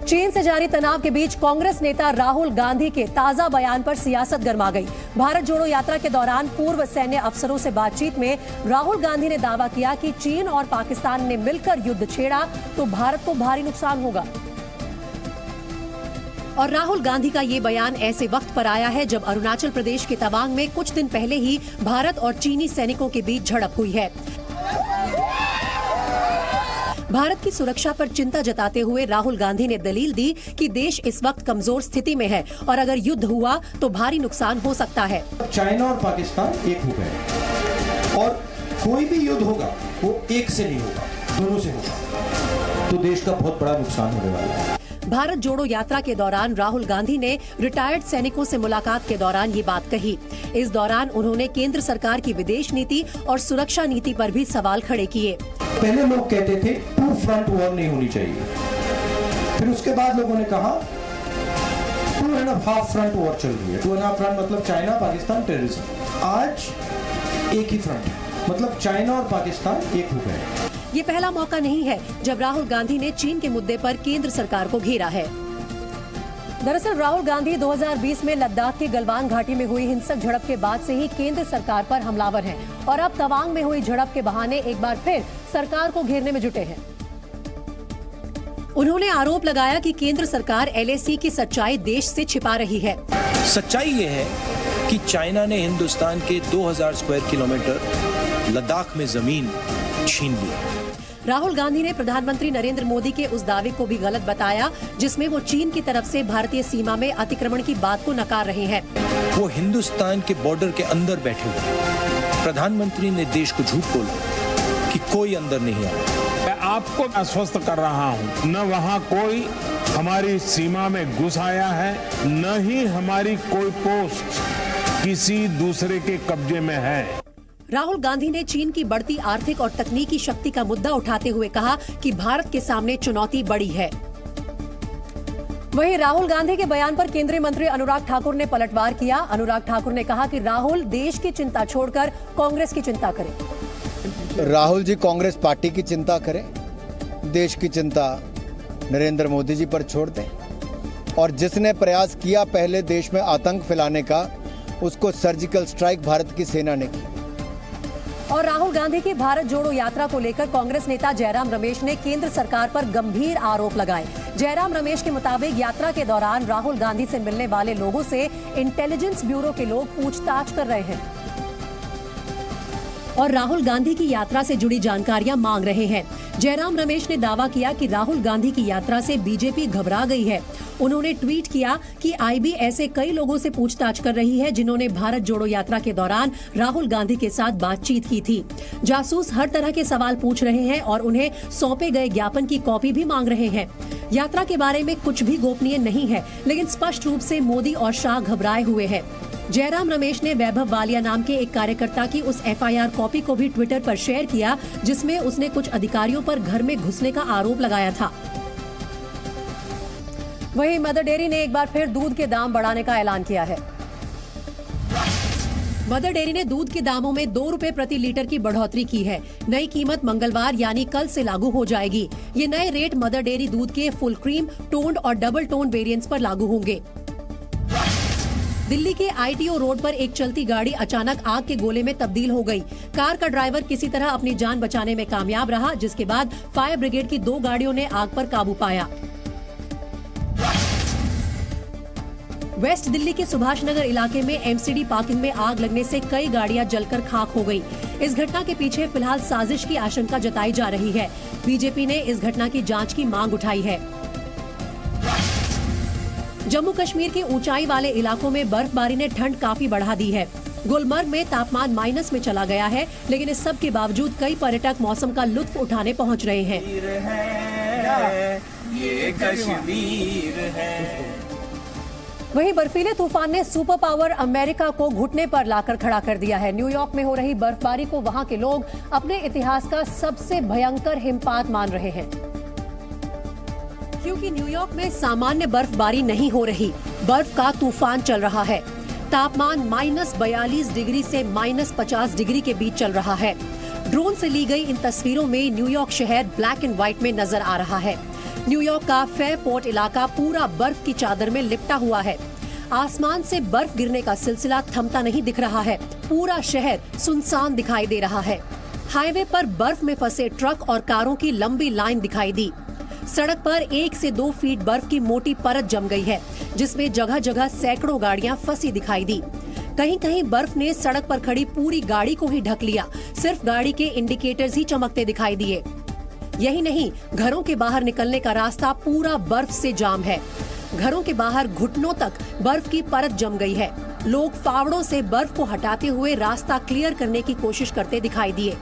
चीन से जारी तनाव के बीच कांग्रेस नेता राहुल गांधी के ताजा बयान पर सियासत गर्मा गई। भारत जोड़ो यात्रा के दौरान पूर्व सैन्य अफसरों से बातचीत में राहुल गांधी ने दावा किया कि चीन और पाकिस्तान ने मिलकर युद्ध छेड़ा तो भारत को भारी नुकसान होगा। और राहुल गांधी का ये बयान ऐसे वक्त पर आया है जब अरुणाचल प्रदेश के तवांग में कुछ दिन पहले ही भारत और चीनी सैनिकों के बीच झड़प हुई है। भारत की सुरक्षा पर चिंता जताते हुए राहुल गांधी ने दलील दी कि देश इस वक्त कमजोर स्थिति में है और अगर युद्ध हुआ तो भारी नुकसान हो सकता है। चाइना और पाकिस्तान एक हो गए और कोई भी युद्ध होगा वो एक से नहीं होगा, दोनों से होगा, तो देश का बहुत बड़ा नुकसान होने वाला है। भारत जोड़ो यात्रा के दौरान राहुल गांधी ने रिटायर्ड सैनिकों से मुलाकात के दौरान ये बात कही। इस दौरान उन्होंने केंद्र सरकार की विदेश नीति और सुरक्षा नीति पर भी सवाल खड़े किए। पहले लोग कहते थे टू फ्रंट वॉर नहीं होनी चाहिए, फिर उसके बाद लोगों ने कहा 2.5 फ्रंट वॉर चल रही है। 2.5 फ्रंट मतलब चाइना, पाकिस्तान, टेररिज्म। आज एक ही फ्रंट है, मतलब चाइना और पाकिस्तान एक हो गए। ये पहला मौका नहीं है जब राहुल गांधी ने चीन के मुद्दे पर केंद्र सरकार को घेरा है। दरअसल राहुल गांधी 2020 में लद्दाख की गलवान घाटी में हुई हिंसक झड़प के बाद से ही केंद्र सरकार पर हमलावर हैं और अब तवांग में हुई झड़प के बहाने एक बार फिर सरकार को घेरने में जुटे हैं। उन्होंने आरोप लगाया कि केंद्र सरकार LAC की सच्चाई देश से छिपा रही है। सच्चाई ये है कि चाइना ने हिंदुस्तान के 2000 स्क्वायर किलोमीटर लद्दाख में जमीन छीन ली। राहुल गांधी ने प्रधानमंत्री नरेंद्र मोदी के उस दावे को भी गलत बताया जिसमें वो चीन की तरफ से भारतीय सीमा में अतिक्रमण की बात को नकार रहे हैं। वो हिंदुस्तान के बॉर्डर के अंदर बैठे हुए। प्रधानमंत्री ने देश को झूठ बोला कि कोई अंदर नहीं आया। मैं आपको आश्वस्त कर रहा हूँ, न वहाँ कोई हमारी सीमा में घुस आया है, न ही हमारी कोई पोस्ट किसी दूसरे के कब्जे में है। राहुल गांधी ने चीन की बढ़ती आर्थिक और तकनीकी शक्ति का मुद्दा उठाते हुए कहा कि भारत के सामने चुनौती बड़ी है। वहीं राहुल गांधी के बयान पर केंद्रीय मंत्री अनुराग ठाकुर ने पलटवार किया। अनुराग ठाकुर ने कहा कि राहुल देश की चिंता छोड़कर कांग्रेस की चिंता करें। राहुल जी कांग्रेस पार्टी की चिंता करें, देश की चिंता नरेंद्र मोदी जी पर छोड़ दें। और जिसने प्रयास किया पहले देश में आतंक फैलाने का, उसको सर्जिकल स्ट्राइक भारत की सेना ने की। और राहुल गांधी की भारत जोड़ो यात्रा को लेकर कांग्रेस नेता जयराम रमेश ने केंद्र सरकार पर गंभीर आरोप लगाए। जयराम रमेश के मुताबिक यात्रा के दौरान राहुल गांधी से मिलने वाले लोगों से इंटेलिजेंस ब्यूरो के लोग पूछताछ कर रहे हैं और राहुल गांधी की यात्रा से जुड़ी जानकारियां मांग रहे हैं। जयराम रमेश ने दावा किया कि राहुल गांधी की यात्रा से बीजेपी घबरा गई है। उन्होंने ट्वीट किया कि IB ऐसे कई लोगों से पूछताछ कर रही है जिन्होंने भारत जोड़ो यात्रा के दौरान राहुल गांधी के साथ बातचीत की थी। जासूस हर तरह के सवाल पूछ रहे हैं और उन्हें सौंपे गए ज्ञापन की कॉपी भी मांग रहे हैं। यात्रा के बारे में कुछ भी गोपनीय नहीं है, लेकिन स्पष्ट रूप से मोदी और शाह घबराए हुए हैं। जयराम रमेश ने वैभव वालिया नाम के एक कार्यकर्ता की उस FIR कॉपी को भी ट्विटर पर शेयर किया जिसमें उसने कुछ अधिकारियों पर घर में घुसने का आरोप लगाया था। वहीं मदर डेयरी ने एक बार फिर दूध के दाम बढ़ाने का ऐलान किया है। मदर डेयरी ने दूध के दामों में 2 रुपए प्रति लीटर की बढ़ोतरी की है। नई कीमत मंगलवार यानी कल से लागू हो जाएगी। ये नए रेट मदर डेयरी दूध के फुल क्रीम, टोन्ड और डबल टोन वेरिएंट्स पर लागू होंगे। दिल्ली के ITO रोड पर एक चलती गाड़ी अचानक आग के गोले में तब्दील हो गई। कार का ड्राइवर किसी तरह अपनी जान बचाने में कामयाब रहा, जिसके बाद फायर ब्रिगेड की 2 गाड़ियों ने आग पर काबू पाया। वेस्ट दिल्ली के सुभाष नगर इलाके में MCD पार्किंग में आग लगने से कई गाड़ियां जलकर खाक हो गई। इस घटना के पीछे फिलहाल साजिश की आशंका जताई जा रही है। बीजेपी ने इस घटना की जांच की मांग उठाई है। जम्मू कश्मीर के ऊंचाई वाले इलाकों में बर्फबारी ने ठंड काफी बढ़ा दी है। गुलमर्ग में तापमान माइनस में चला गया है, लेकिन इस सब के बावजूद कई पर्यटक मौसम का लुत्फ उठाने पहुंच रहे हैं। ये कश्मीर है। वहीं बर्फीले तूफान ने सुपर पावर अमेरिका को घुटने पर लाकर खड़ा कर दिया है। न्यूयॉर्क में हो रही बर्फबारी को वहां के लोग अपने इतिहास का सबसे भयंकर हिमपात मान रहे हैं, क्योंकि न्यूयॉर्क में सामान्य बर्फबारी नहीं हो रही, बर्फ का तूफान चल रहा है। तापमान -42 डिग्री से -50 डिग्री के बीच चल रहा है। ड्रोन से ली गई इन तस्वीरों में न्यूयॉर्क शहर ब्लैक एंड व्हाइट में नजर आ रहा है। न्यूयॉर्क का फेयरपोर्ट इलाका पूरा बर्फ की चादर में लिपटा हुआ है। आसमान से बर्फ गिरने का सिलसिला थमता नहीं दिख रहा है। पूरा शहर सुनसान दिखाई दे रहा है। हाईवे पर बर्फ में फंसे ट्रक और कारों की लंबी लाइन दिखाई दी। सड़क पर 1 से 2 फीट बर्फ की मोटी परत जम गई है, जिसमें जगह जगह सैकड़ों गाड़ियां फंसी दिखाई दी। कहीं कहीं बर्फ ने सड़क पर खड़ी पूरी गाड़ी को ही ढक लिया। सिर्फ गाड़ी के इंडिकेटर्स ही चमकते दिखाई दिए। यही नहीं, घरों के बाहर निकलने का रास्ता पूरा बर्फ से जाम है। घरों के बाहर घुटनों तक बर्फ की परत जम गई है। लोग फावड़ों से बर्फ को हटाते हुए रास्ता क्लियर करने की कोशिश करते दिखाई दिए।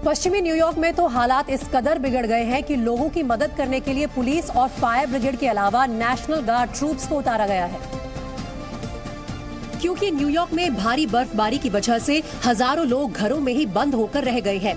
पश्चिमी न्यूयॉर्क में तो हालात इस कदर बिगड़ गए हैं कि लोगों की मदद करने के लिए पुलिस और फायर ब्रिगेड के अलावा नेशनल गार्ड ट्रूप्स को उतारा गया है। क्योंकि न्यूयॉर्क में भारी बर्फबारी की वजह से हजारों लोग घरों में ही बंद होकर रह गए हैं।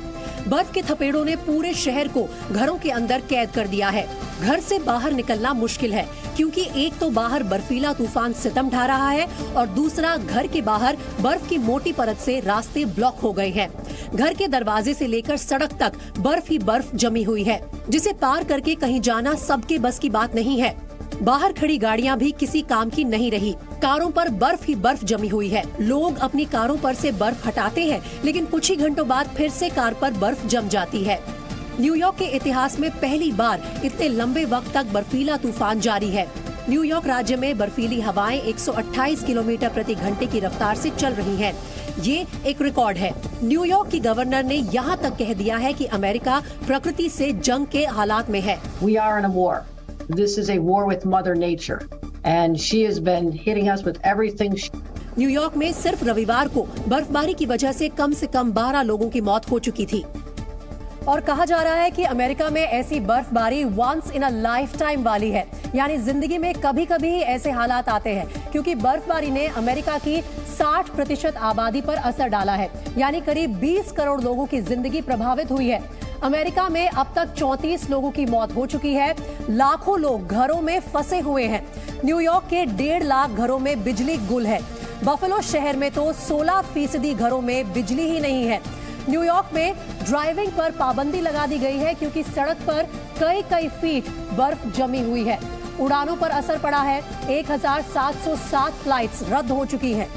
बर्फ के थपेड़ों ने पूरे शहर को घरों के अंदर कैद कर दिया है। घर से बाहर निकलना मुश्किल है, क्योंकि एक तो बाहर बर्फीला तूफान सितम ढा रहा है और दूसरा घर के बाहर बर्फ की मोटी परत से रास्ते ब्लॉक हो गए हैं। घर के दरवाजे से लेकर सड़क तक बर्फ ही बर्फ जमी हुई है, जिसे पार करके कहीं जाना सबके बस की बात नहीं है। बाहर खड़ी गाड़ियां भी किसी काम की नहीं रही। कारों पर बर्फ ही बर्फ जमी हुई है। लोग अपनी कारों पर से बर्फ हटाते हैं, लेकिन कुछ ही घंटों बाद फिर से कार पर बर्फ जम जाती है। न्यूयॉर्क के इतिहास में पहली बार इतने लंबे वक्त तक बर्फीला तूफान जारी है। न्यूयॉर्क राज्य में बर्फीली हवाएं 128 किलोमीटर प्रति घंटे की रफ्तार से चल रही हैं। ये एक रिकॉर्ड है। न्यूयॉर्क की गवर्नर ने यहाँ तक कह दिया है कि अमेरिका प्रकृति से जंग के हालात में है। We are in a war. This is a war with Mother Nature, and she has been hitting us with everything. New York में सिर्फ रविवार को बर्फबारी की वजह से कम 12 लोगों की मौत हो चुकी थी। और कहा जा रहा है कि अमेरिका में ऐसी बर्फबारी once in a lifetime वाली है, यानी जिंदगी में कभी कभी ही ऐसे हालात आते हैं, क्योंकि बर्फबारी ने अमेरिका की 60% आबादी पर असर डाला है, यानी करीब 20 करोड़ लोगों की जिंदगी प्रभावित हुई है। अमेरिका में अब तक 34 लोगों की मौत हो चुकी है। लाखों लोग घरों में फंसे हुए हैं। न्यूयॉर्क के 1.5 लाख घरों में बिजली गुल है। बफेलो शहर में तो 16% घरों में बिजली ही नहीं है। न्यूयॉर्क में ड्राइविंग पर पाबंदी लगा दी गई है, क्योंकि सड़क पर कई फीट बर्फ जमी हुई है। उड़ानों पर असर पड़ा है। 1707 फ्लाइट्स रद्द हो चुकी हैं।